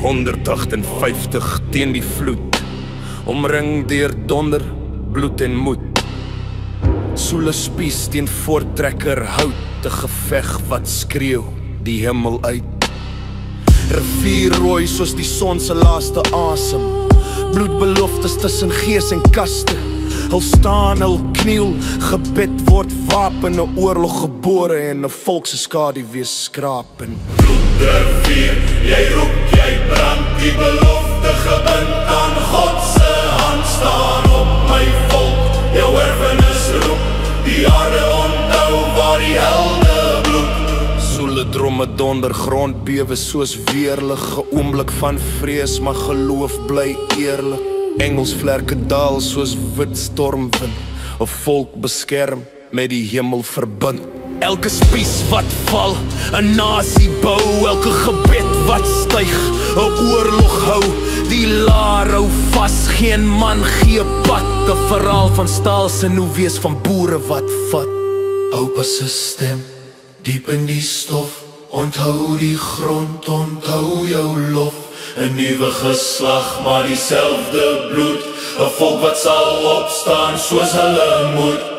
458 teen die vloed, omring deur donder, bloed en moed. Soele spies teen voortrekker hout, 'n geveg wat skreeu die hemel uit. Rivier rooi soos die son se laaste asem, bloedbeloftes tussen gees en kaste. Hul staan, hul kniel, gebed word wapen, 'n oorlog gebore en 'n volk se skadu weer skraap. Bloedrivier, jy roep, jy brand, die belofte gebind aan God se hand staan op my volk, jou erfenis roep, die aarde onthou waar die helde bloed. Soele dromme donder, grond bewe soos weerlig, 'n oomblik van vrees, maar geloof bly eerlik. Engelsvlerke daal soos wit stormwind, 'n volk beskerm met die hemel verbind. Elke spies wat val, 'n nasie bou, elke gebed wat styg, 'n oorlog hou, die laar hou vas, geen man gee pad, 'n verhaal van staal se nou wees van boere wat vat. Oupa se stem, diep in die stof, onthou die grond, onthou jou lof. 'n nuwe geslag, maar dieselfde bloed, 'n volk wat sal opstaan soos hulle moet.